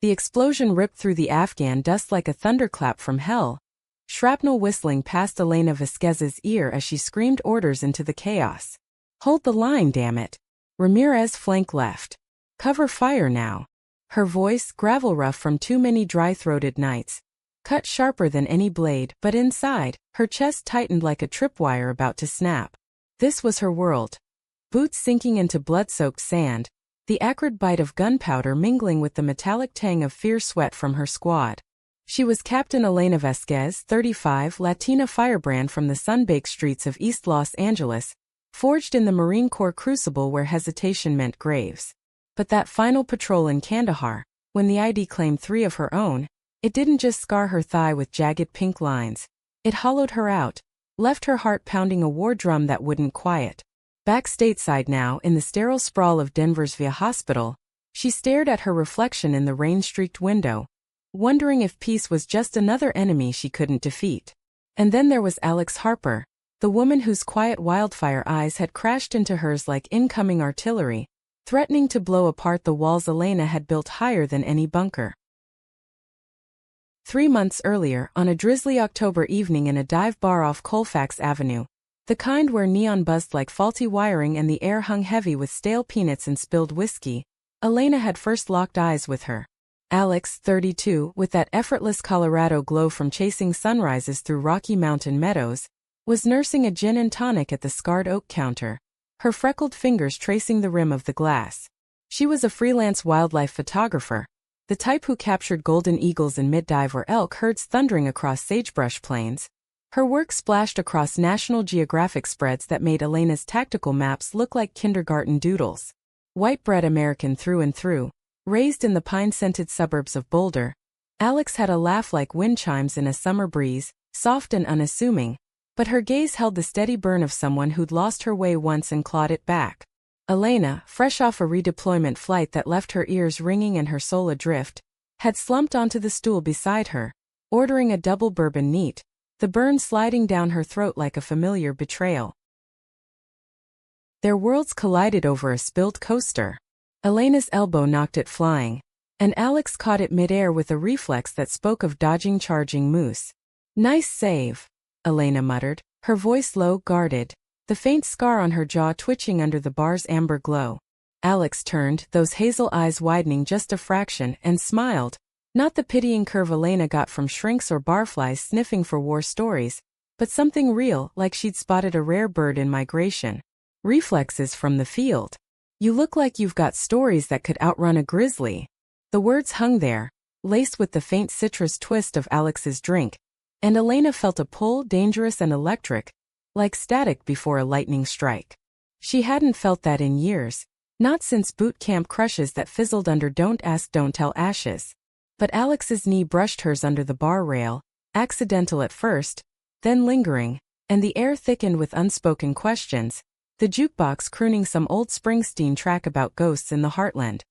The explosion ripped through the Afghan dust like a thunderclap from hell, shrapnel whistling past Elena Vasquez's ear as she screamed orders into the chaos. "Hold the line, damn it. Ramirez, flank left. Cover fire now." Her voice, gravel rough from too many dry-throated nights, cut sharper than any blade, but inside, her chest tightened like a tripwire about to snap. This was her world. Boots sinking into blood-soaked sand, the acrid bite of gunpowder mingling with the metallic tang of fierce sweat from her squad. She was Captain Elena Vasquez, 35, Latina firebrand from the sun-baked streets of East Los Angeles, forged in the Marine Corps crucible where hesitation meant graves. But that final patrol in Kandahar, when the ID claimed 3 of her own, it didn't just scar her thigh with jagged pink lines. It hollowed her out, left her heart pounding a war drum that wouldn't quiet. Back stateside now, in the sterile sprawl of Denver's VA hospital, she stared at her reflection in the rain-streaked window, wondering if peace was just another enemy she couldn't defeat. And then there was Alex Harper, the woman whose quiet wildfire eyes had crashed into hers like incoming artillery, threatening to blow apart the walls Elena had built higher than any bunker. 3 months earlier, on a drizzly October evening in a dive bar off Colfax Avenue, the kind where neon buzzed like faulty wiring and the air hung heavy with stale peanuts and spilled whiskey, Elena had first locked eyes with her. Alex, 32, with that effortless Colorado glow from chasing sunrises through Rocky Mountain meadows, was nursing a gin and tonic at the scarred oak counter, her freckled fingers tracing the rim of the glass. She was a freelance wildlife photographer, the type who captured golden eagles in mid-dive or elk herds thundering across sagebrush plains. Her work splashed across National Geographic spreads that made Elena's tactical maps look like kindergarten doodles. White-bread American through and through, raised in the pine-scented suburbs of Boulder, Alex had a laugh like wind chimes in a summer breeze, soft and unassuming, but her gaze held the steady burn of someone who'd lost her way once and clawed it back. Elena, fresh off a redeployment flight that left her ears ringing and her soul adrift, had slumped onto the stool beside her, ordering a double bourbon neat, the burn sliding down her throat like a familiar betrayal. Their worlds collided over a spilled coaster. Elena's elbow knocked it flying, and Alex caught it midair with a reflex that spoke of dodging charging moose. "Nice save," Elena muttered, her voice low, guarded, the faint scar on her jaw twitching under the bar's amber glow. Alex turned, those hazel eyes widening just a fraction, and smiled, not the pitying curve Elena got from shrinks or barflies sniffing for war stories, but something real, like she'd spotted a rare bird in migration. "Reflexes from the field. You look like you've got stories that could outrun a grizzly." The words hung there, laced with the faint citrus twist of Alex's drink, and Elena felt a pull, dangerous and electric, like static before a lightning strike. She hadn't felt that in years, not since boot camp crushes that fizzled under don't ask don't tell ashes. But Alex's knee brushed hers under the bar rail, accidental at first, then lingering, and the air thickened with unspoken questions, the jukebox crooning some old Springsteen track about ghosts in the heartland.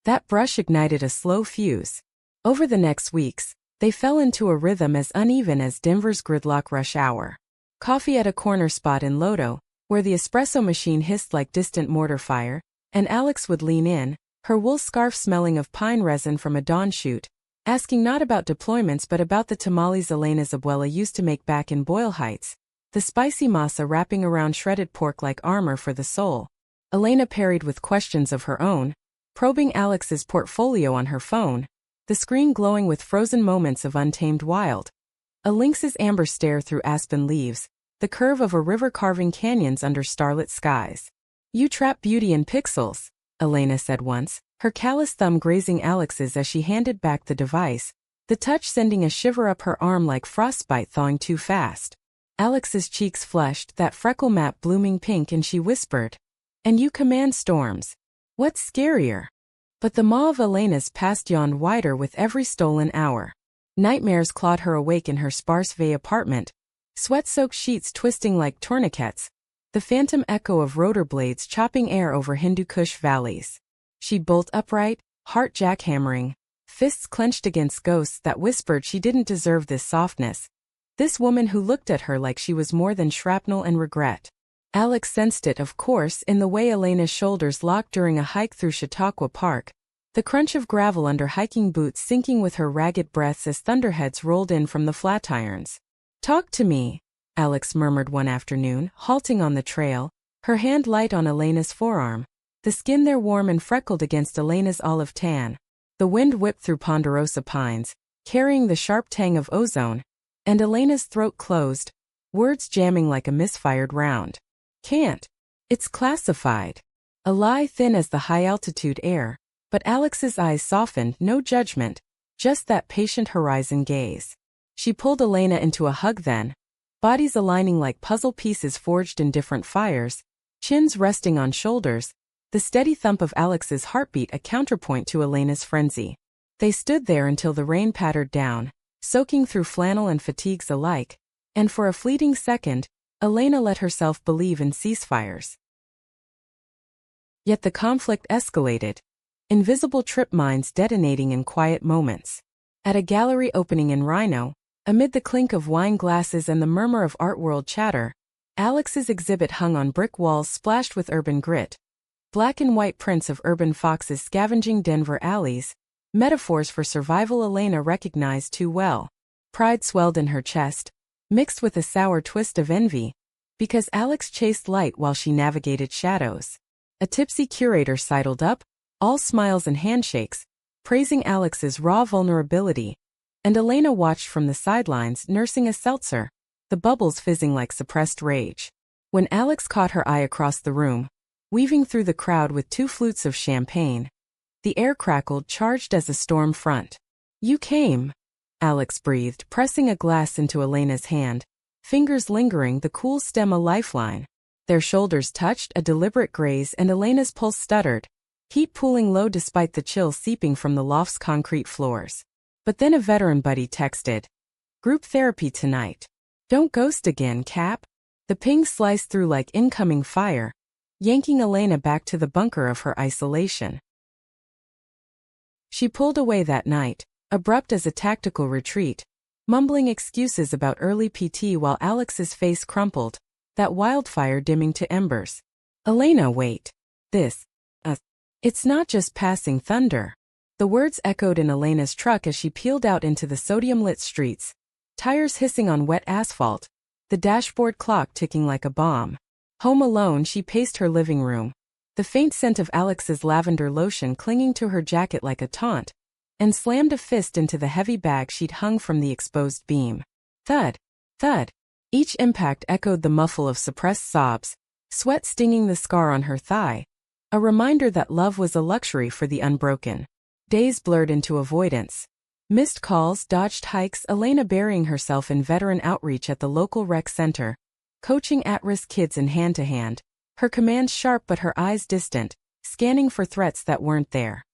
That brush ignited a slow fuse. Over the next weeks, they fell into a rhythm as uneven as Denver's gridlock rush hour. Coffee at a corner spot in Lodo, where the espresso machine hissed like distant mortar fire, and Alex would lean in, her wool scarf smelling of pine resin from a dawn shoot, asking not about deployments but about the tamales Elena's abuela used to make back in Boyle Heights, the spicy masa wrapping around shredded pork like armor for the soul. Elena parried with questions of her own, probing Alex's portfolio on her phone, the screen glowing with frozen moments of untamed wild. A lynx's amber stare through aspen leaves, the curve of a river carving canyons under starlit skies. "You trap beauty in pixels," Elena said once, her callous thumb grazing Alex's as she handed back the device, the touch sending a shiver up her arm like frostbite thawing too fast. Alex's cheeks flushed, that freckle map blooming pink, and she whispered, "And you command storms. What's scarier?" But the maw of Elena's past yawned wider with every stolen hour. Nightmares clawed her awake in her sparse Bay apartment, sweat-soaked sheets twisting like tourniquets, the phantom echo of rotor blades chopping air over Hindu Kush valleys. She'd bolt upright, heart jackhammering, fists clenched against ghosts that whispered she didn't deserve this softness. This woman who looked at her like she was more than shrapnel and regret. Alex sensed it, of course, in the way Elena's shoulders locked during a hike through Chautauqua Park, the crunch of gravel under hiking boots sinking with her ragged breaths as thunderheads rolled in from the flatirons. "Talk to me," Alex murmured one afternoon, halting on the trail, her hand light on Elena's forearm, the skin there warm and freckled against Elena's olive tan. The wind whipped through ponderosa pines, carrying the sharp tang of ozone, and Elena's throat closed, words jamming like a misfired round. "Can't. It's classified." A lie thin as the high-altitude air, but Alex's eyes softened, no judgment, just that patient horizon gaze. She pulled Elena into a hug then, bodies aligning like puzzle pieces forged in different fires, chins resting on shoulders, the steady thump of Alex's heartbeat a counterpoint to Elena's frenzy. They stood there until the rain pattered down, soaking through flannel and fatigues alike, and for a fleeting second, Elena let herself believe in ceasefires. Yet the conflict escalated, invisible trip mines detonating in quiet moments. At a gallery opening in Rhino, amid the clink of wine glasses and the murmur of art world chatter, Alex's exhibit hung on brick walls splashed with urban grit, black and white prints of urban foxes scavenging Denver alleys, metaphors for survival Elena recognized too well. Pride swelled in her chest, mixed with a sour twist of envy, because Alex chased light while she navigated shadows. A tipsy curator sidled up, all smiles and handshakes, praising Alex's raw vulnerability, and Elena watched from the sidelines nursing a seltzer, the bubbles fizzing like suppressed rage. When Alex caught her eye across the room, weaving through the crowd with 2 flutes of champagne, the air crackled, charged as a storm front. "You came," Alex breathed, pressing a glass into Elena's hand, fingers lingering, the cool stem a lifeline. Their shoulders touched, a deliberate graze, and Elena's pulse stuttered, heat pooling low despite the chill seeping from the loft's concrete floors. But then a veteran buddy texted, "Group therapy tonight. Don't ghost again, Cap." The ping sliced through like incoming fire, yanking Elena back to the bunker of her isolation. She pulled away that night, abrupt as a tactical retreat, mumbling excuses about early PT while Alex's face crumpled, that wildfire dimming to embers. "Elena, wait. It's not just passing thunder." The words echoed in Elena's truck as she peeled out into the sodium-lit streets, tires hissing on wet asphalt, the dashboard clock ticking like a bomb. Home alone, she paced her living room, the faint scent of Alex's lavender lotion clinging to her jacket like a taunt, and slammed a fist into the heavy bag she'd hung from the exposed beam. Thud, thud. Each impact echoed the muffle of suppressed sobs, sweat stinging the scar on her thigh, a reminder that love was a luxury for the unbroken. Days blurred into avoidance. Missed calls, dodged hikes, Elena burying herself in veteran outreach at the local rec center, coaching at-risk kids in hand-to-hand, her commands sharp but her eyes distant, scanning for threats that weren't there.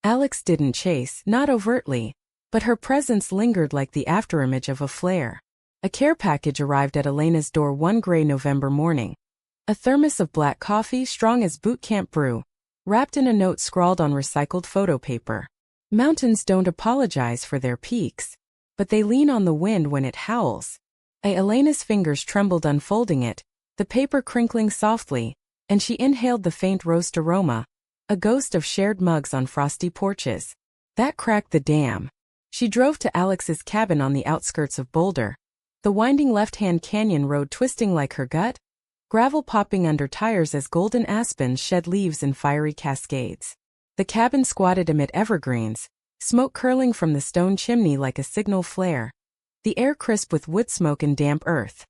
Alex didn't chase, not overtly, but her presence lingered like the afterimage of a flare. A care package arrived at Elena's door one gray November morning. A thermos of black coffee strong as boot camp brew, wrapped in a note scrawled on recycled photo paper. "Mountains don't apologize for their peaks, but they lean on the wind when it howls." Elena's fingers trembled unfolding it, the paper crinkling softly, and she inhaled the faint roast aroma, a ghost of shared mugs on frosty porches. That cracked the dam. She drove to Alex's cabin on the outskirts of Boulder, the winding left-hand canyon road twisting like her gut, gravel popping under tires as golden aspens shed leaves in fiery cascades. The cabin squatted amid evergreens, smoke curling from the stone chimney like a signal flare, the air crisp with wood smoke and damp earth.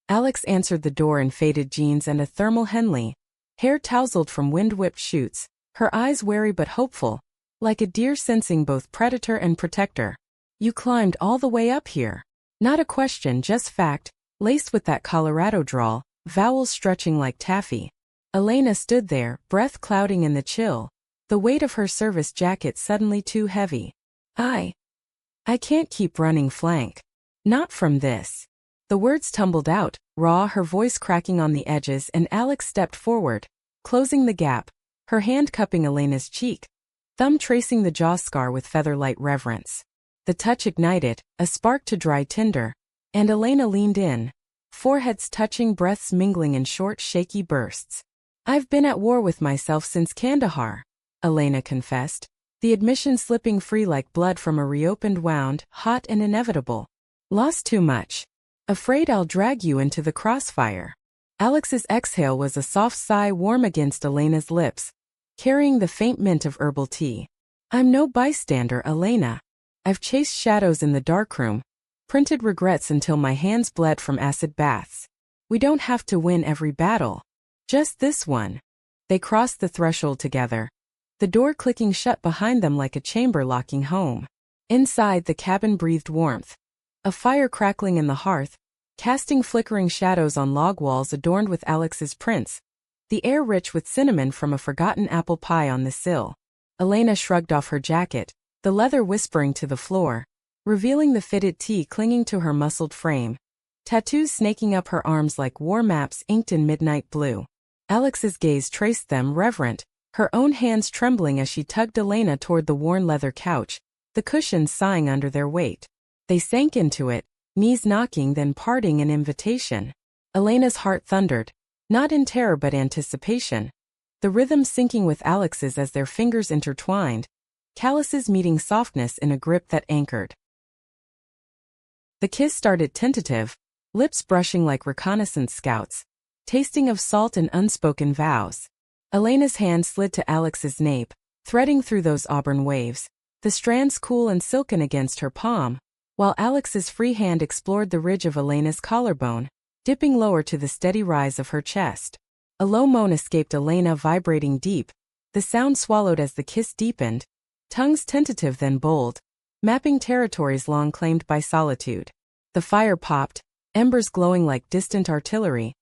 Alex answered the door in faded jeans and a thermal Henley, hair tousled from wind-whipped shoots, her eyes wary but hopeful, like a deer sensing both predator and protector. "You climbed all the way up here." Not a question, just fact, laced with that Colorado drawl, vowels stretching like taffy. Elena stood there, breath clouding in the chill, the weight of her service jacket suddenly too heavy. I can't keep running flank. Not from this." The words tumbled out, raw, her voice cracking on the edges, and Alex stepped forward, closing the gap, her hand cupping Elena's cheek, thumb tracing the jaw scar with feather-light reverence. The touch ignited, a spark to dry tinder, and Elena leaned in, foreheads touching, breaths mingling in short, shaky bursts. I've been at war with myself since Kandahar, Elena confessed, the admission slipping free like blood from a reopened wound, hot and inevitable. Lost too much. Afraid I'll drag you into the crossfire. Alex's exhale was a soft sigh warm against Elena's lips, carrying the faint mint of herbal tea. I'm no bystander, Elena. I've chased shadows in the darkroom, printed regrets until my hands bled from acid baths. We don't have to win every battle. Just this one. They crossed the threshold together, the door clicking shut behind them like a chamber locking home. Inside, the cabin breathed warmth. A fire crackling in the hearth, casting flickering shadows on log walls adorned with Alex's prints. The air rich with cinnamon from a forgotten apple pie on the sill. Elena shrugged off her jacket, the leather whispering to the floor, revealing the fitted tee clinging to her muscled frame. Tattoos snaking up her arms like war maps inked in midnight blue. Alex's gaze traced them, reverent, her own hands trembling as she tugged Elena toward the worn leather couch, the cushions sighing under their weight. They sank into it, knees knocking then parting in invitation. Elena's heart thundered, not in terror but anticipation, the rhythm syncing with Alex's as their fingers intertwined, calluses meeting softness in a grip that anchored. The kiss started tentative, lips brushing like reconnaissance scouts, tasting of salt and unspoken vows. Elena's hand slid to Alex's nape, threading through those auburn waves, the strands cool and silken against her palm, while Alex's free hand explored the ridge of Elena's collarbone, dipping lower to the steady rise of her chest. A low moan escaped Elena, vibrating deep, the sound swallowed as the kiss deepened, tongues tentative then bold, mapping territories long claimed by solitude. The fire popped, embers glowing like distant artillery,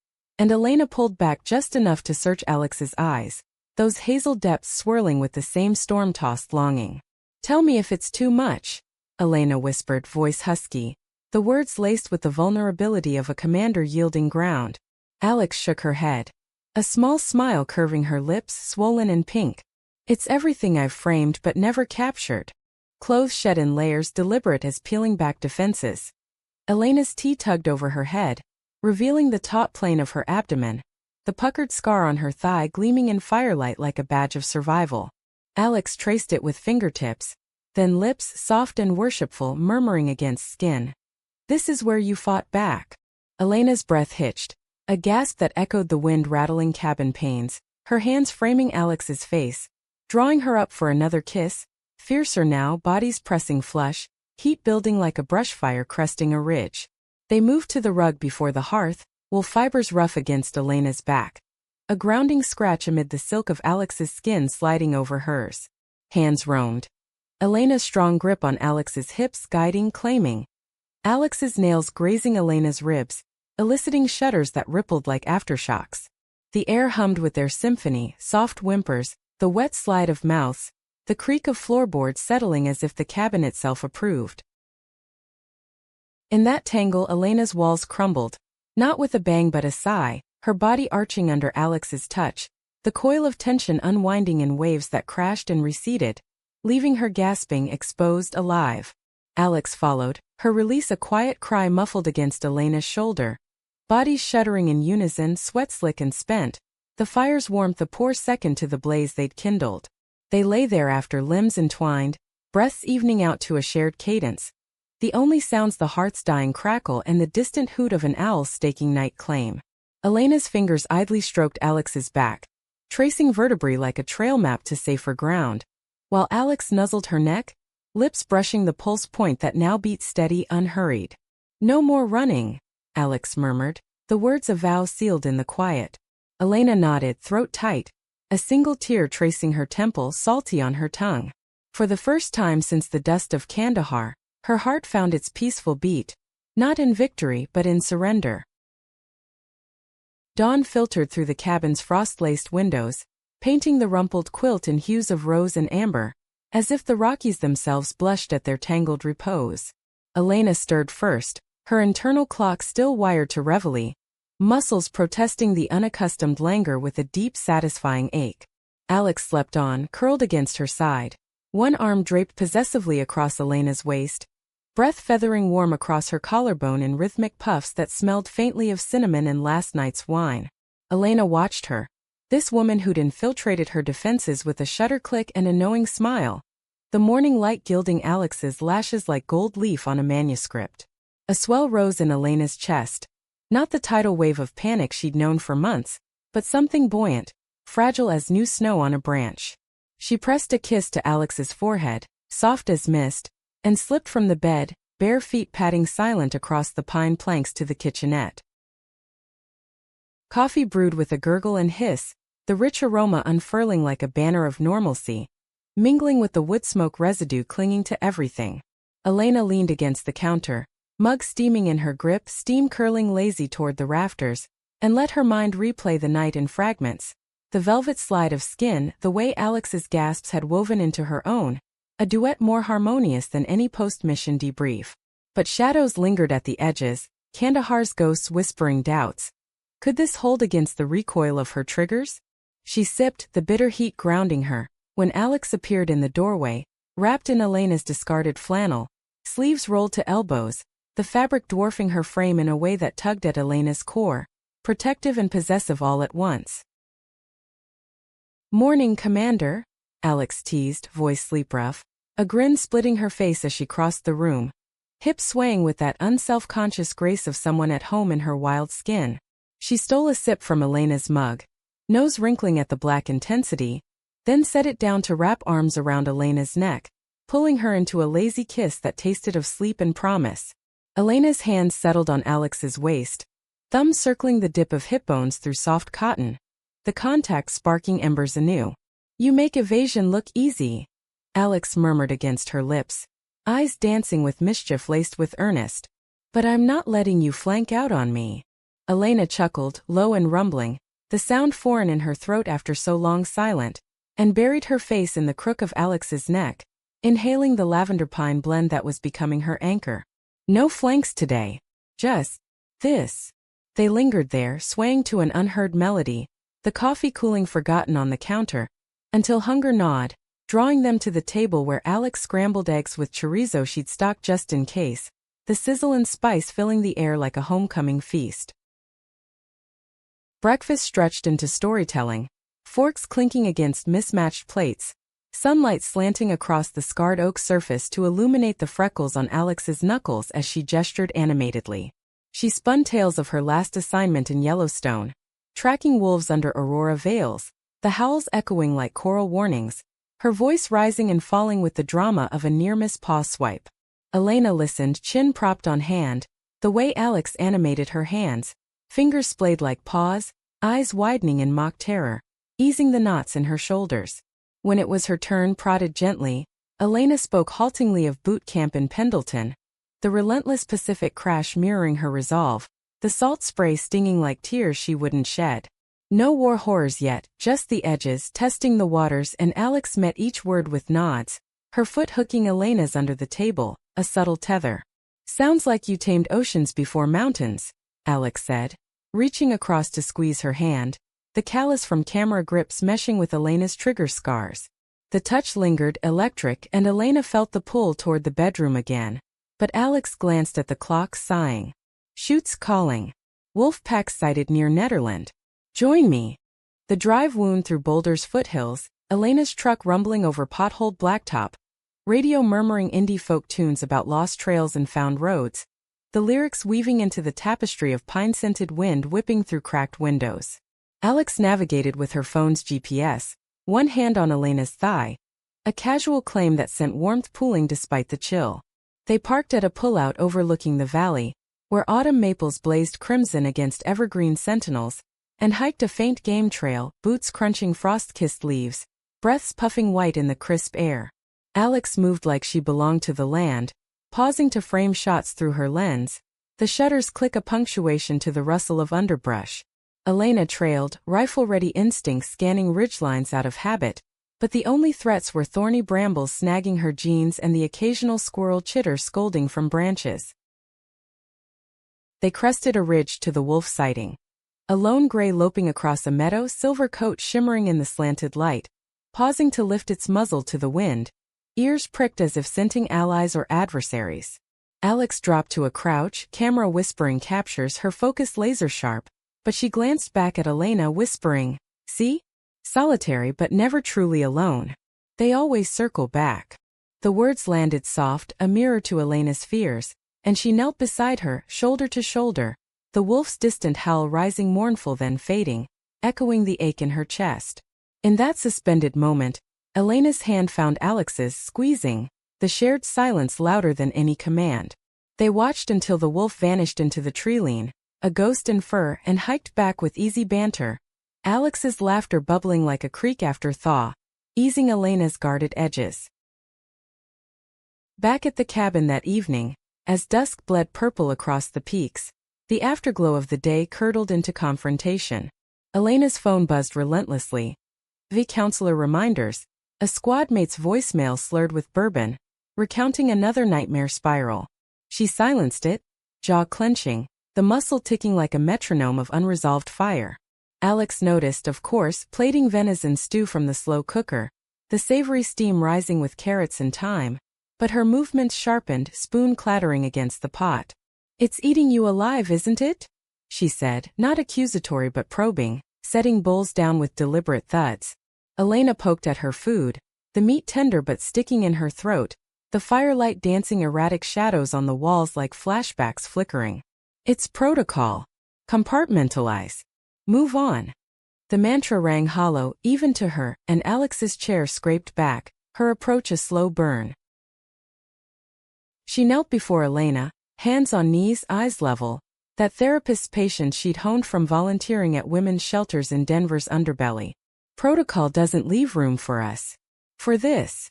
and Elena pulled back just enough to search Alex's eyes, those hazel depths swirling with the same storm-tossed longing. Tell me if it's too much, Elena whispered, voice husky, the words laced with the vulnerability of a commander yielding ground. Alex shook her head, a small smile curving her lips, swollen and pink. It's everything I've framed but never captured. Clothes shed in layers, deliberate as peeling back defenses. Elena's tea tugged over her head, revealing the taut plane of her abdomen, the puckered scar on her thigh gleaming in firelight like a badge of survival. Alex traced it with fingertips, then lips soft and worshipful murmuring against skin. This is where you fought back. Elena's breath hitched, a gasp that echoed the wind rattling cabin panes, her hands framing Alex's face, drawing her up for another kiss, fiercer now, bodies pressing flush, heat building like a brush fire cresting a ridge. They moved to the rug before the hearth, wool fibers rough against Elena's back, a grounding scratch amid the silk of Alex's skin sliding over hers. Hands roamed. Elena's strong grip on Alex's hips guiding, claiming. Alex's nails grazing Elena's ribs, eliciting shudders that rippled like aftershocks. The air hummed with their symphony, soft whimpers, the wet slide of mouths, the creak of floorboards settling as if the cabin itself approved. In that tangle, Elena's walls crumbled, not with a bang but a sigh, her body arching under Alex's touch, the coil of tension unwinding in waves that crashed and receded, leaving her gasping, exposed, alive. Alex followed, her release a quiet cry muffled against Elena's shoulder, bodies shuddering in unison, sweat slick and spent, the fire's warmth a poor second to the blaze they'd kindled. They lay there after limbs entwined, breaths evening out to a shared cadence, the only sounds the hearth's dying crackle and the distant hoot of an owl staking night claim. Elena's fingers idly stroked Alex's back, tracing vertebrae like a trail map to safer ground, while Alex nuzzled her neck, lips brushing the pulse point that now beat steady, unhurried. No more running, Alex murmured, the words a vow sealed in the quiet. Elena nodded, throat tight, a single tear tracing her temple, salty on her tongue. For the first time since the dust of Kandahar, her heart found its peaceful beat, not in victory but in surrender. Dawn filtered through the cabin's frost-laced windows, painting the rumpled quilt in hues of rose and amber, as if the Rockies themselves blushed at their tangled repose. Elena stirred first, her internal clock still wired to reveille, muscles protesting the unaccustomed languor with a deep satisfying ache. Alex slept on, curled against her side, one arm draped possessively across Elena's waist, breath feathering warm across her collarbone in rhythmic puffs that smelled faintly of cinnamon and last night's wine. Elena watched her, This woman who'd infiltrated her defenses with a shutter click and a knowing smile. The morning light gilding Alex's lashes like gold leaf on a manuscript. A swell rose in Elena's chest. Not the tidal wave of panic she'd known for months, but something buoyant, fragile as new snow on a branch. She pressed a kiss to Alex's forehead, soft as mist, and slipped from the bed, bare feet padding silent across the pine planks to the kitchenette. Coffee brewed with a gurgle and hiss, the rich aroma unfurling like a banner of normalcy, mingling with the wood smoke residue clinging to everything. Elena leaned against the counter, mug steaming in her grip, steam curling lazy toward the rafters, and let her mind replay the night in fragments. The velvet slide of skin, the way Alex's gasps had woven into her own, a duet more harmonious than any post-mission debrief. But shadows lingered at the edges, Kandahar's ghosts whispering doubts. Could this hold against the recoil of her triggers? She sipped, the bitter heat grounding her, when Alex appeared in the doorway, wrapped in Elena's discarded flannel, sleeves rolled to elbows, the fabric dwarfing her frame in a way that tugged at Elena's core, protective and possessive all at once. "Morning, Commander," Alex teased, voice sleep-rough, a grin splitting her face as she crossed the room, hips swaying with that unself-conscious grace of someone at home in her wild skin. She stole a sip from Elena's mug, nose wrinkling at the black intensity, then set it down to wrap arms around Elena's neck, pulling her into a lazy kiss that tasted of sleep and promise. Elena's hands settled on Alex's waist, thumbs circling the dip of hip bones through soft cotton, the contact sparking embers anew. "You make evasion look easy," Alex murmured against her lips, eyes dancing with mischief laced with earnest. "But I'm not letting you flank out on me." Elena chuckled, low and rumbling, the sound foreign in her throat after so long silent, and buried her face in the crook of Alex's neck, inhaling the lavender pine blend that was becoming her anchor. "No flanks today. Just this." They lingered there, swaying to an unheard melody, the coffee cooling forgotten on the counter, until hunger gnawed, drawing them to the table where Alex scrambled eggs with chorizo she'd stocked just in case, the sizzle and spice filling the air like a homecoming feast. Breakfast stretched into storytelling, forks clinking against mismatched plates, sunlight slanting across the scarred oak surface to illuminate the freckles on Alex's knuckles as she gestured animatedly. She spun tales of her last assignment in Yellowstone, tracking wolves under aurora veils, the howls echoing like choral warnings, her voice rising and falling with the drama of a near-miss paw swipe. Elena listened, chin propped on hand, the way Alex animated her hands, fingers splayed like paws, eyes widening in mock terror, easing the knots in her shoulders. When it was her turn, prodded gently, Elena spoke haltingly of boot camp in Pendleton, the relentless Pacific crash mirroring her resolve, the salt spray stinging like tears she wouldn't shed. No war horrors yet, just the edges testing the waters, and Alex met each word with nods, her foot hooking Elena's under the table, a subtle tether. "Sounds like you tamed oceans before mountains," Alex said, reaching across to squeeze her hand, the callus from camera grips meshing with Elena's trigger scars. The touch lingered, electric, and Elena felt the pull toward the bedroom again. But Alex glanced at the clock, sighing. "Schute's calling. Wolf pack sighted near Nederland. Join me." The drive wound through Boulder's foothills, Elena's truck rumbling over potholed blacktop, radio murmuring indie folk tunes about lost trails and found roads, the lyrics weaving into the tapestry of pine-scented wind whipping through cracked windows. Alex navigated with her phone's GPS, one hand on Elena's thigh, a casual claim that sent warmth pooling despite the chill. They parked at a pullout overlooking the valley, where autumn maples blazed crimson against evergreen sentinels, and hiked a faint game trail, boots crunching frost-kissed leaves, breaths puffing white in the crisp air. Alex moved like she belonged to the land, pausing to frame shots through her lens, the shutters click a punctuation to the rustle of underbrush. Elena trailed, rifle-ready instincts scanning ridgelines out of habit, but the only threats were thorny brambles snagging her jeans and the occasional squirrel chitter scolding from branches. They crested a ridge to the wolf sighting. A lone gray loping across a meadow, silver coat shimmering in the slanted light, pausing to lift its muzzle to the wind, ears pricked as if scenting allies or adversaries. Alex dropped to a crouch, camera whispering captures, her focus laser-sharp, but she glanced back at Elena, whispering, See? Solitary but never truly alone. They always circle back. The words landed soft, a mirror to Elena's fears, and she knelt beside her, shoulder to shoulder, the wolf's distant howl rising mournful then fading, echoing the ache in her chest. In that suspended moment, Elena's hand found Alex's, squeezing, the shared silence louder than any command. They watched until the wolf vanished into the treeline, a ghost in fur, and hiked back with easy banter, Alex's laughter bubbling like a creek after thaw, easing Elena's guarded edges. Back at the cabin that evening, as dusk bled purple across the peaks, the afterglow of the day curdled into confrontation. Elena's phone buzzed relentlessly. The counselor reminders, a squad mate's voicemail slurred with bourbon, recounting another nightmare spiral. She silenced it, jaw clenching, the muscle ticking like a metronome of unresolved fire. Alex noticed, of course, plating venison stew from the slow cooker, the savory steam rising with carrots and thyme, but her movements sharpened, spoon clattering against the pot. "It's eating you alive, isn't it?" she said, not accusatory but probing, setting bowls down with deliberate thuds. Elena poked at her food, the meat tender but sticking in her throat, the firelight dancing erratic shadows on the walls like flashbacks flickering. "It's protocol. Compartmentalize. Move on." The mantra rang hollow, even to her, and Alex's chair scraped back, her approach a slow burn. She knelt before Elena, hands on knees, eyes level, that therapist's patience she'd honed from volunteering at women's shelters in Denver's underbelly. "Protocol doesn't leave room for us. For this."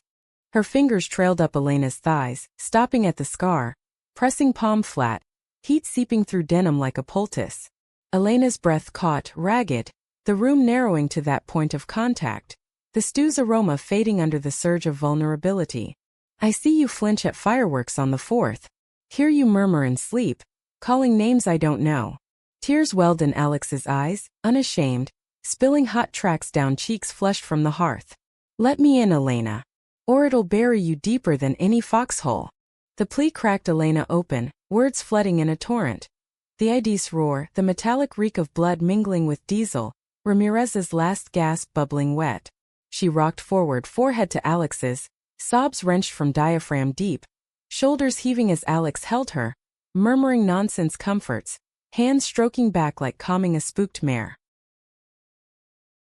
Her fingers trailed up Elena's thighs, stopping at the scar, pressing palm flat, heat seeping through denim like a poultice. Elena's breath caught, ragged, the room narrowing to that point of contact, the stew's aroma fading under the surge of vulnerability. "I see you flinch at fireworks on the 4th. Hear you murmur in sleep, calling names I don't know." Tears welled in Alex's eyes, unashamed, spilling hot tracks down cheeks flushed from the hearth. "Let me in, Elena. Or it'll bury you deeper than any foxhole." The plea cracked Elena open, words flooding in a torrent. The ID's roar, the metallic reek of blood mingling with diesel, Ramirez's last gasp bubbling wet. She rocked forward, forehead to Alex's, sobs wrenched from diaphragm deep, shoulders heaving as Alex held her, murmuring nonsense comforts, hands stroking back like calming a spooked mare.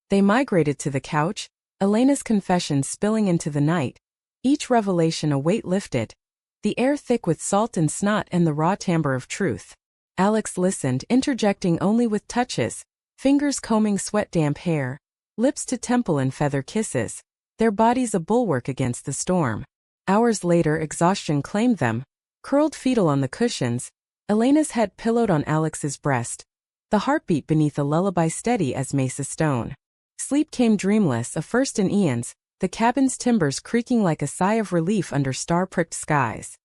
They migrated to the couch, Elena's confessions spilling into the night, each revelation a weight lifted, the air thick with salt and snot and the raw timbre of truth. Alex listened, interjecting only with touches, fingers combing sweat-damp hair, lips to temple in feather kisses, their bodies a bulwark against the storm. Hours later, exhaustion claimed them, curled fetal on the cushions, Elena's head pillowed on Alex's breast, the heartbeat beneath a lullaby steady as mesa stone. Sleep came dreamless, a first in eons, the cabin's timbers creaking like a sigh of relief under star-pricked skies.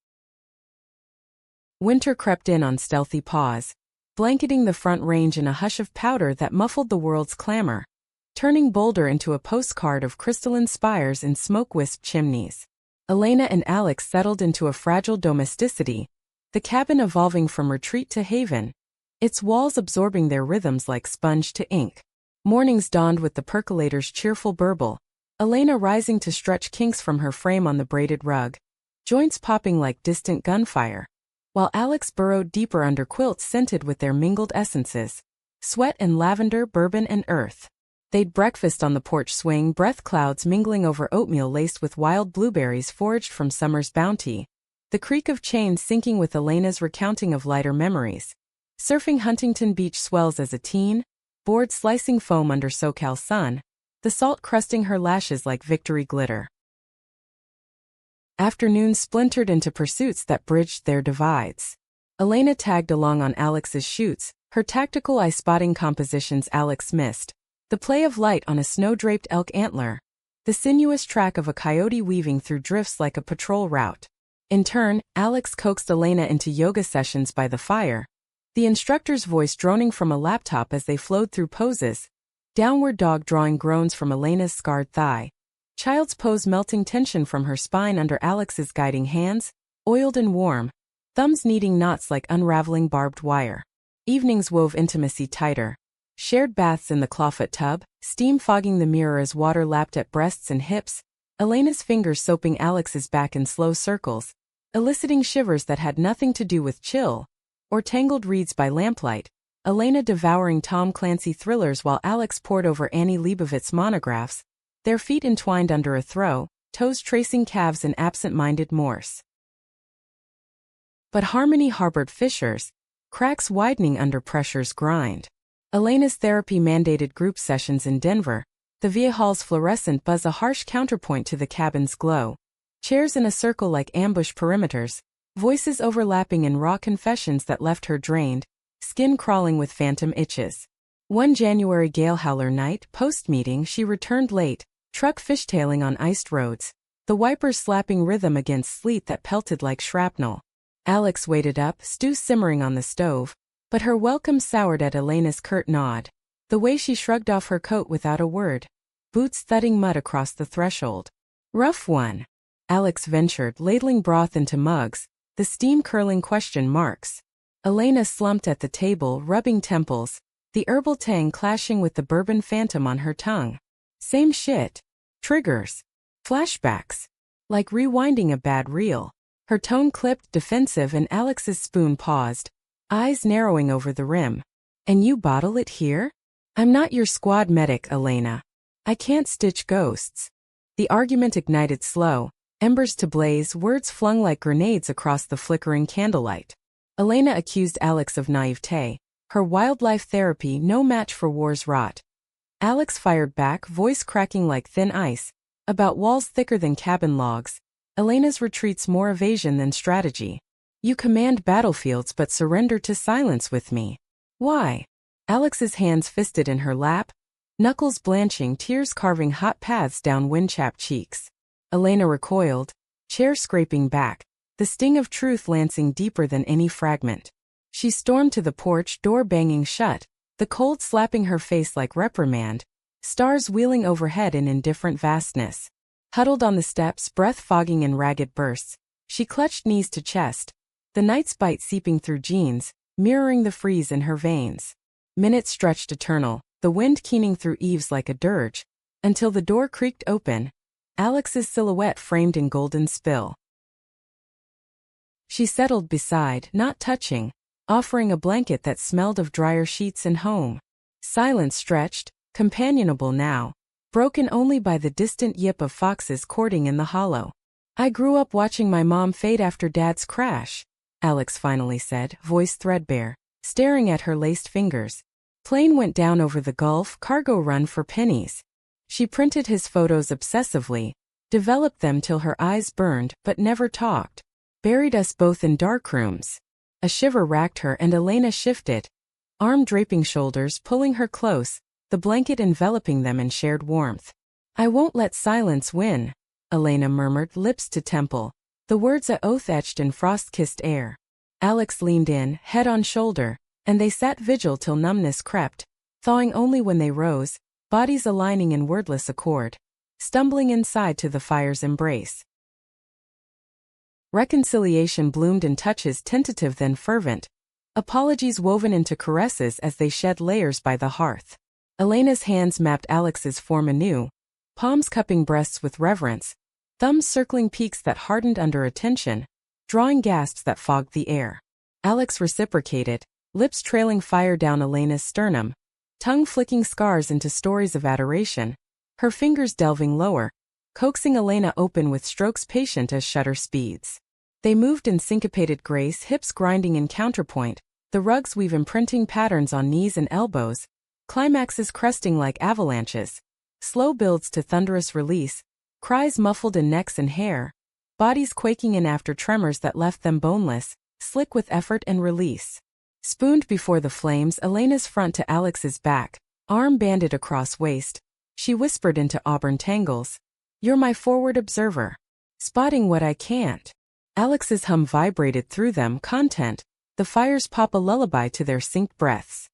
Winter crept in on stealthy paws, blanketing the front range in a hush of powder that muffled the world's clamor, turning Boulder into a postcard of crystalline spires and smoke-wisped chimneys. Elena and Alex settled into a fragile domesticity, the cabin evolving from retreat to haven, its walls absorbing their rhythms like sponge to ink. Mornings dawned with the percolator's cheerful burble, Elena rising to stretch kinks from her frame on the braided rug, joints popping like distant gunfire, while Alex burrowed deeper under quilts scented with their mingled essences, sweat and lavender, bourbon and earth. They'd breakfast on the porch swing, breath clouds mingling over oatmeal laced with wild blueberries foraged from summer's bounty, the creak of chains sinking with Elena's recounting of lighter memories. Surfing Huntington Beach swells as a teen, board slicing foam under SoCal sun, the salt crusting her lashes like victory glitter. Afternoons splintered into pursuits that bridged their divides. Elena tagged along on Alex's shoots, her tactical eye-spotting compositions Alex missed, the play of light on a snow-draped elk antler, the sinuous track of a coyote weaving through drifts like a patrol route. In turn, Alex coaxed Elena into yoga sessions by the fire, the instructor's voice droning from a laptop as they flowed through poses, downward dog drawing groans from Elena's scarred thigh, child's pose melting tension from her spine under Alex's guiding hands, oiled and warm, thumbs kneading knots like unraveling barbed wire. Evenings wove intimacy tighter. Shared baths in the clawfoot tub, steam fogging the mirror as water lapped at breasts and hips, Elena's fingers soaping Alex's back in slow circles, eliciting shivers that had nothing to do with chill, or tangled reeds by lamplight, Elena devouring Tom Clancy thrillers while Alex pored over Annie Leibovitz monographs, their feet entwined under a throw, toes tracing calves in absent-minded Morse. But harmony harbored fissures, cracks widening under pressure's grind. Elena's therapy-mandated group sessions in Denver, the Via Hall's fluorescent buzz a harsh counterpoint to the cabin's glow. Chairs in a circle like ambush perimeters, voices overlapping in raw confessions that left her drained, skin crawling with phantom itches. One January gale howler night, post-meeting, she returned late, truck fishtailing on iced roads, the wipers slapping rhythm against sleet that pelted like shrapnel. Alex waited up, stew simmering on the stove, but her welcome soured at Elena's curt nod, the way she shrugged off her coat without a word, boots thudding mud across the threshold. Rough one, Alex ventured, ladling broth into mugs, the steam curling question marks. Elena slumped at the table, rubbing temples, the herbal tang clashing with the bourbon phantom on her tongue. Same shit. Triggers. Flashbacks. Like rewinding a bad reel. Her tone clipped, defensive, and Alex's spoon paused, eyes narrowing over the rim. And you bottle it here? I'm not your squad medic, Elena. I can't stitch ghosts. The argument ignited slow, embers to blaze, words flung like grenades across the flickering candlelight. Elena accused Alex of naivete, her wildlife therapy no match for war's rot. Alex fired back, voice cracking like thin ice, about walls thicker than cabin logs. Elena's retreats more evasion than strategy. You command battlefields but surrender to silence with me. Why? Alex's hands fisted in her lap, knuckles blanching, tears carving hot paths down wind-chapped cheeks. Elena recoiled, chair scraping back, the sting of truth lancing deeper than any fragment. She stormed to the porch, door banging shut, the cold slapping her face like reprimand, stars wheeling overhead in indifferent vastness. Huddled on the steps, breath fogging in ragged bursts, she clutched knees to chest, the night's bite seeping through jeans, mirroring the freeze in her veins. Minutes stretched eternal, the wind keening through eaves like a dirge, until the door creaked open, Alex's silhouette framed in golden spill. She settled beside, not touching, offering a blanket that smelled of drier sheets and home. Silence stretched, companionable now, broken only by the distant yip of foxes courting in the hollow. I grew up watching my mom fade after Dad's crash, Alex finally said, voice threadbare, staring at her laced fingers. Plane went down over the Gulf, cargo run for pennies. She printed his photos obsessively, developed them till her eyes burned but never talked. Buried us both in darkrooms. A shiver racked her and Elena shifted, arm draping shoulders pulling her close, the blanket enveloping them in shared warmth. I won't let silence win, Elena murmured, lips to temple, the words a oath etched in frost-kissed air. Alex leaned in, head on shoulder, and they sat vigil till numbness crept, thawing only when they rose, bodies aligning in wordless accord, stumbling inside to the fire's embrace. Reconciliation bloomed in touches tentative then fervent, apologies woven into caresses as they shed layers by the hearth. Elena's hands mapped Alex's form anew, palms cupping breasts with reverence, thumbs circling peaks that hardened under attention, drawing gasps that fogged the air. Alex reciprocated, lips trailing fire down Elena's sternum, tongue flicking scars into stories of adoration, her fingers delving lower, coaxing Elena open with strokes patient as shutter speeds. They moved in syncopated grace, hips grinding in counterpoint, the rugs weave imprinting patterns on knees and elbows, climaxes cresting like avalanches, slow builds to thunderous release, cries muffled in necks and hair, bodies quaking in after tremors that left them boneless, slick with effort and release. Spooned before the flames, Elena's front to Alex's back, arm banded across waist, she whispered into auburn tangles, "You're my forward observer. Spotting what I can't." Alex's hum vibrated through them, content, the fires pop a lullaby to their synced breaths.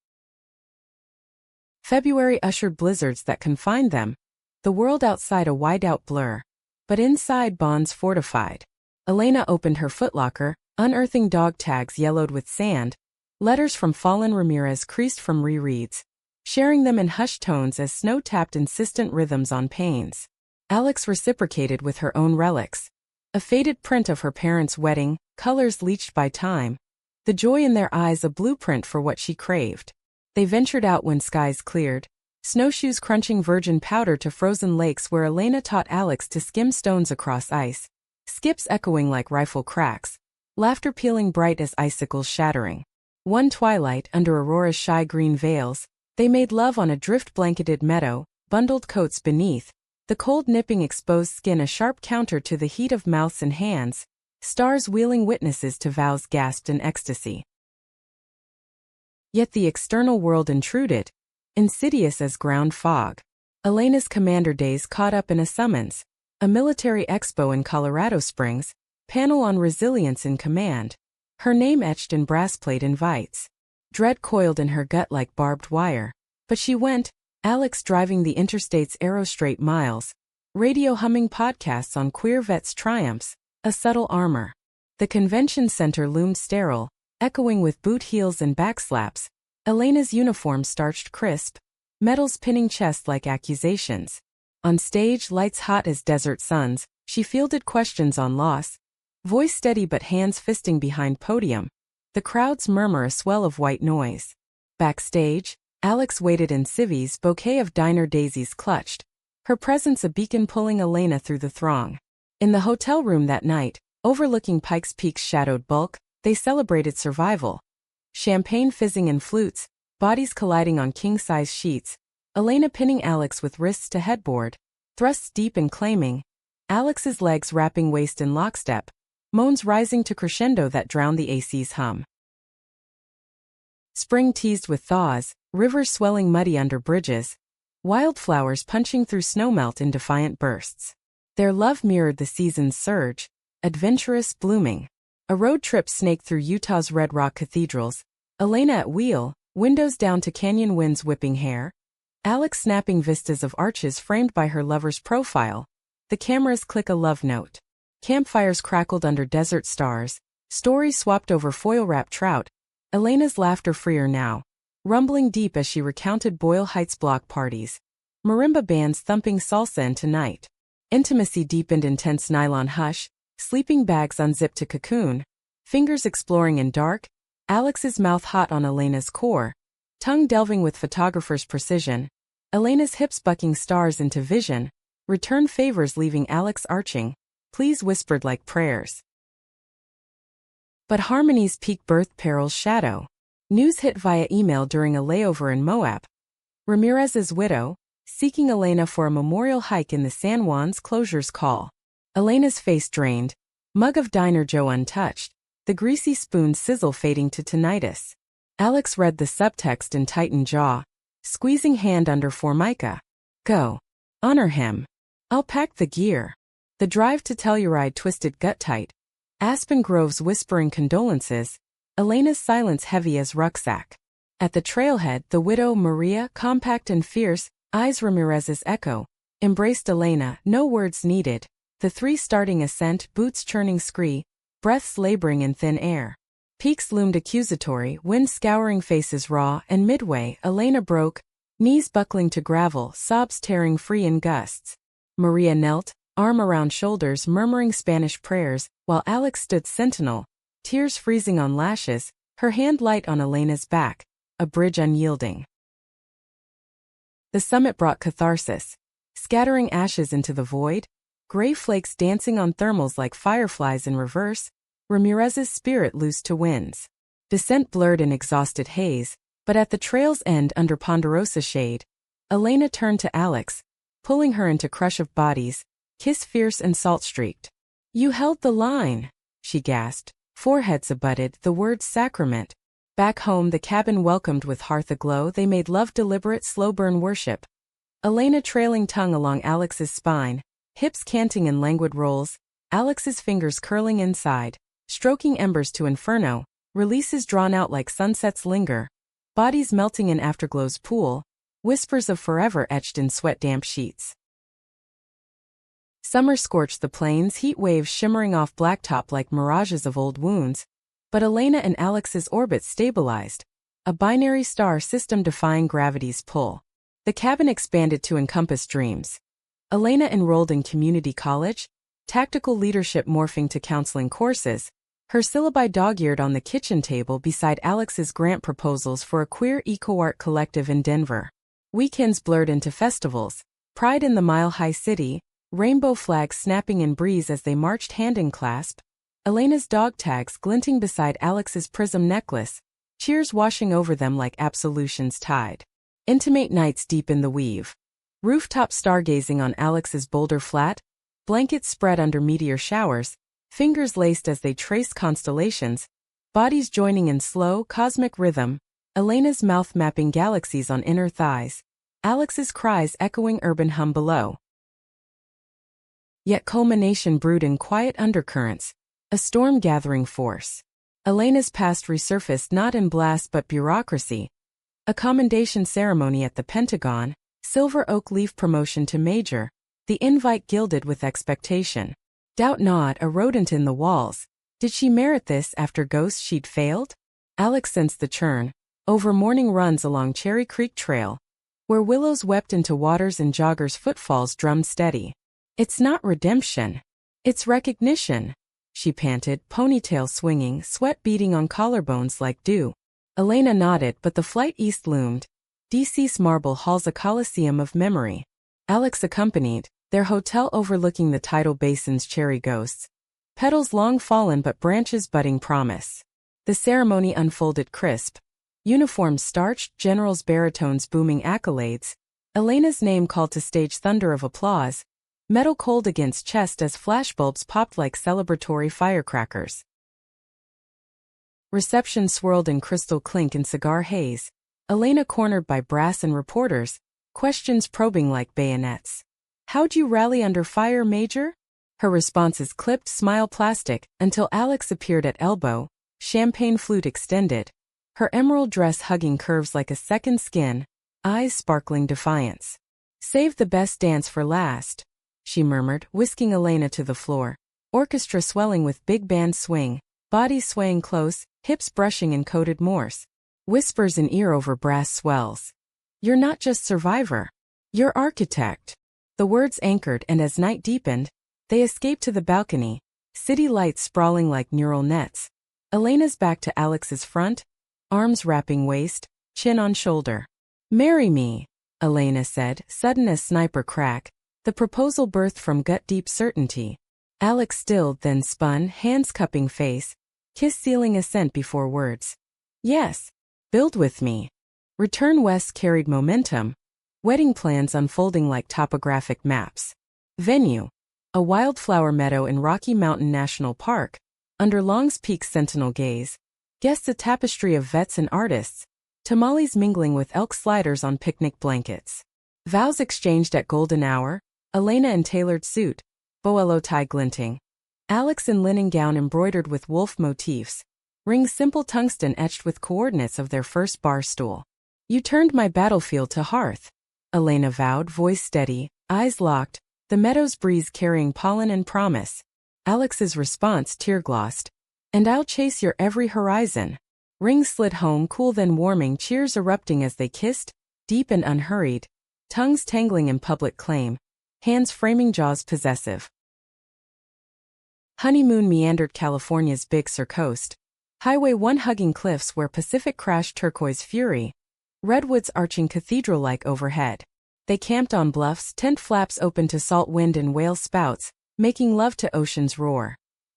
February ushered blizzards that confined them, the world outside a wide-out blur, but inside bonds fortified. Elena opened her footlocker, unearthing dog tags yellowed with sand, letters from fallen Ramirez creased from rereads. sharing them in hushed tones as Snow tapped insistent rhythms on panes. Alex reciprocated with her own relics. A faded print of her parents' wedding, colors leached by time. The joy in their eyes a blueprint for what she craved. They ventured out when skies cleared, snowshoes crunching virgin powder to frozen lakes where Elena taught Alex to skim stones across ice, skips echoing like rifle cracks, laughter peeling bright as icicles shattering. One twilight, under Aurora's shy green veils, they made love on a drift-blanketed meadow, bundled coats beneath, the cold nipping exposed skin a sharp counter to the heat of mouths and hands, stars wheeling witnesses to vows gasped in ecstasy. Yet the external world intruded, insidious as ground fog. Elena's commander days caught up in a summons, a military expo in Colorado Springs, panel on resilience in command. Her name etched in brassplate invites. Dread coiled in her gut like barbed wire. But she went, Alex driving the interstate's arrow straight miles, radio humming podcasts on queer vets' triumphs, a subtle armor. The convention center loomed sterile, echoing with boot heels and backslaps. Elena's uniform starched crisp, medals pinning chest like accusations. On stage, lights hot as desert suns, she fielded questions on loss, voice steady but hands fisting behind podium. The crowd's murmur a swell of white noise. Backstage, Alex waited in civvies, bouquet of diner daisies clutched, her presence a beacon pulling Elena through the throng. In the hotel room that night, overlooking Pikes Peak's shadowed bulk, they celebrated survival. Champagne fizzing in flutes, bodies colliding on king-size sheets, Elena pinning Alex with wrists to headboard, thrusts deep and claiming, Alex's legs wrapping waist in lockstep, moans rising to crescendo that drowned the AC's hum. Spring teased with thaws, rivers swelling muddy under bridges, wildflowers punching through snowmelt in defiant bursts. Their love mirrored the season's surge, adventurous, blooming. A road trip snaked through Utah's red rock cathedrals, Elena at wheel, windows down to canyon winds whipping hair, Alex snapping vistas of arches framed by her lover's profile. The cameras click a love note. Campfires crackled under desert stars, stories swapped over foil-wrapped trout, Elena's laughter freer now, rumbling deep as she recounted Boyle Heights block parties, marimba bands thumping salsa into night. Intimacy deepened intense nylon hush, sleeping bags unzipped to cocoon, fingers exploring in dark, Alex's mouth hot on Elena's core, tongue delving with photographer's precision, Elena's hips bucking stars into vision, return favors leaving Alex arching, pleas whispered like prayers. But harmony's peak birthed peril's shadow. News hit via email during a layover in Moab. Ramirez's widow, seeking Elena for a memorial hike in the San Juan's closure's call. Elena's face drained, mug of Diner Joe untouched, the greasy spoon sizzle fading to tinnitus. Alex read the subtext in tightened jaw, squeezing hand under Formica. Go. Honor him. I'll pack the gear. The drive to Telluride twisted gut tight. Aspen groves whispering condolences, Elena's silence heavy as rucksack. At the trailhead, the widow Maria, compact and fierce, eyes Ramirez's echo, embraced Elena, no words needed. The three starting ascent, boots churning scree, breaths laboring in thin air. Peaks loomed accusatory, wind scouring faces raw, and midway, Elena broke, knees buckling to gravel, sobs tearing free in gusts. Maria knelt, arm around shoulders, murmuring Spanish prayers, while Alex stood sentinel, tears freezing on lashes, her hand light on Elena's back, a bridge unyielding. The summit brought catharsis, scattering ashes into the void, gray flakes dancing on thermals like fireflies in reverse, Ramirez's spirit loose to winds. Descent blurred in exhausted haze, but at the trail's end under Ponderosa shade, Elena turned to Alex, pulling her into crush of bodies, kiss fierce and salt-streaked. You held the line, she gasped, foreheads abutted, the words sacrament. Back home the cabin welcomed with hearth aglow, they made love deliberate slow-burn worship. Elena trailing tongue along Alex's spine, hips canting in languid rolls, Alex's fingers curling inside, stroking embers to inferno, releases drawn out like sunsets linger, bodies melting in afterglow's pool, whispers of forever etched in sweat-damp sheets. Summer scorched the plains, heat waves shimmering off blacktop like mirages of old wounds, but Elena and Alex's orbits stabilized. a binary star system defying gravity's pull. The cabin expanded to encompass dreams. Elena enrolled in community college, tactical leadership morphing to counseling courses, her syllabi dog-eared on the kitchen table beside Alex's grant proposals for a queer eco-art collective in Denver. Weekends blurred into festivals, pride in the mile-high city, rainbow flags snapping in breeze as they marched hand-in-clasp, Elena's dog tags glinting beside Alex's prism necklace, cheers washing over them like absolution's tide. Intimate nights deep in the weave. Rooftop stargazing on Alex's boulder flat, blankets spread under meteor showers, fingers laced as they traced constellations, bodies joining in slow, cosmic rhythm, Elena's mouth mapping galaxies on inner thighs, Alex's cries echoing urban hum below. Yet culmination brewed in quiet undercurrents, a storm gathering force. Elena's past resurfaced not in blast but bureaucracy, a commendation ceremony at the Pentagon, silver oak leaf promotion to major, the invite gilded with expectation. Doubt not, a rodent in the walls. Did she merit this after ghosts she'd failed? Alex sensed the churn, over morning runs along Cherry Creek Trail, where willows wept into waters and joggers' footfalls drummed steady. It's not redemption. It's recognition, she panted, ponytail swinging, sweat beading on collarbones like dew. Elena nodded, but the flight east loomed. DC's Marble Hall's a coliseum of memory. Alex accompanied, their hotel overlooking the tidal basin's cherry ghosts. Petals long fallen but branches budding promise. The ceremony unfolded crisp. Uniforms starched, generals' baritones booming accolades. Elena's name called to stage thunder of applause. Metal cold against chest as flashbulbs popped like celebratory firecrackers. Reception swirled in crystal clink and cigar haze. Elena cornered by brass and reporters, questions probing like bayonets. How'd you rally under fire, Major? Her responses clipped smile plastic until Alex appeared at elbow, champagne flute extended. Her emerald dress hugging curves like a second skin, eyes sparkling defiance. Save the best dance for last, she murmured, whisking Elena to the floor. Orchestra swelling with big band swing, body swaying close, hips brushing in coated Morse. Whispers in ear over brass swells. You're not just survivor. You're architect. The words anchored, and as night deepened, they escaped to the balcony, city lights sprawling like neural nets. Elena's back to Alex's front, arms wrapping waist, chin on shoulder. Marry me, Elena said, sudden as sniper crack, the proposal birthed from gut-deep certainty. Alex stilled, then spun, hands cupping face, kiss sealing assent before words. Yes. Build with me. Return west carried momentum, wedding plans unfolding like topographic maps. Venue. A wildflower meadow in Rocky Mountain National Park, under Long's Peak's sentinel gaze. Guests a tapestry of vets and artists, tamales mingling with elk sliders on picnic blankets. Vows exchanged at golden hour, Elena in tailored suit, boello tie glinting. Alex in linen gown embroidered with wolf motifs. Rings simple tungsten etched with coordinates of their first bar stool. You turned my battlefield to hearth, Elena vowed, voice steady, eyes locked, the meadow's breeze carrying pollen and promise. Alex's response tear-glossed. And I'll chase your every horizon. Rings slid home, cool then warming, cheers erupting as they kissed, deep and unhurried, tongues tangling in public claim, hands framing jaws possessive. Honeymoon meandered California's Big Sur coast. Highway 1 hugging cliffs where Pacific crashed turquoise fury. Redwoods arching cathedral-like overhead. They camped on bluffs, tent flaps open to salt wind and whale spouts, making love to ocean's roar.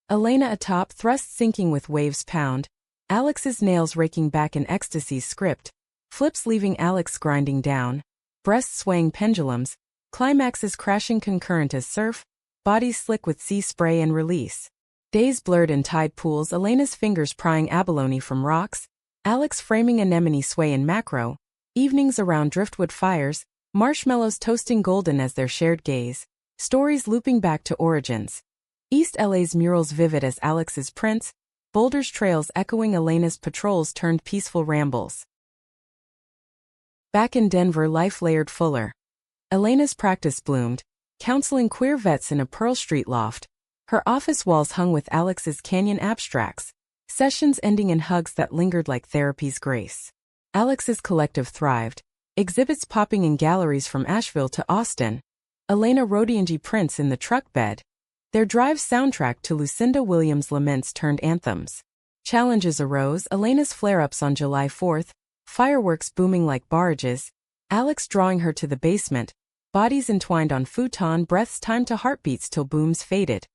Elena atop, thrust sinking with waves pound. Alex's nails raking back in ecstasy's script. Flips leaving Alex grinding down. Breasts swaying pendulums. Climaxes crashing concurrent as surf. Bodies slick with sea spray and release. Days blurred in tide pools, Elena's fingers prying abalone from rocks, Alex framing anemone sway in macro, evenings around driftwood fires, marshmallows toasting golden as their shared gaze, stories looping back to origins. East LA's murals vivid as Alex's prints, Boulder's trails echoing Elena's patrols turned peaceful rambles. Back in Denver, life layered fuller. Elena's practice bloomed, counseling queer vets in a Pearl Street loft. Her office walls hung with Alex's canyon abstracts, sessions ending in hugs that lingered like therapy's grace. Alex's collective thrived, exhibits popping in galleries from Asheville to Austin. Elena Rodianji prints in the truck bed. Their drive soundtrack to Lucinda Williams' laments turned anthems. Challenges arose, Elena's flare-ups on July 4th, fireworks booming like barrages, Alex drawing her to the basement, bodies entwined on futon, breaths timed to heartbeats till booms faded.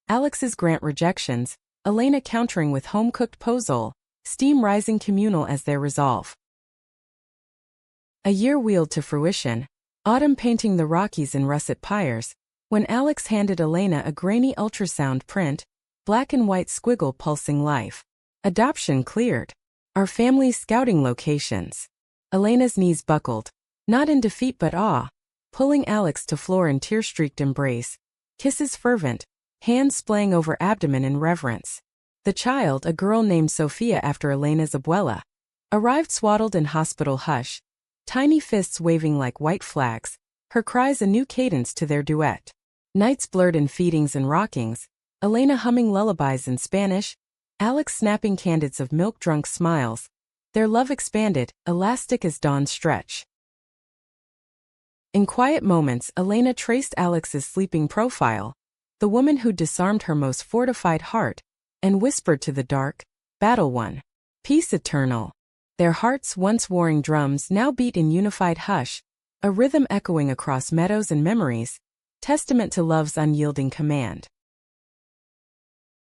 Alex's grant rejections, Elena countering with home-cooked pozole, steam rising communal as their resolve. A year wheeled to fruition, autumn painting the Rockies in russet pyres, when Alex handed Elena a grainy ultrasound print, black and white squiggle pulsing life. Adoption cleared. Our family's scouting locations. Elena's knees buckled, not in defeat but awe, pulling Alex to floor in tear-streaked embrace, kisses fervent, hands splaying over abdomen in reverence. The child, a girl named Sophia after Elena's abuela, arrived swaddled in hospital hush, tiny fists waving like white flags, her cries a new cadence to their duet. Nights blurred in feedings and rockings, Elena humming lullabies in Spanish, Alex snapping candids of milk-drunk smiles. Their love expanded, elastic as dawn's stretch. In quiet moments, Elena traced Alex's sleeping profile, the woman who disarmed her most fortified heart, and whispered to the dark, "Battle won. Peace eternal." Their hearts, once warring drums, now beat in unified hush, a rhythm echoing across meadows and memories, testament to love's unyielding command.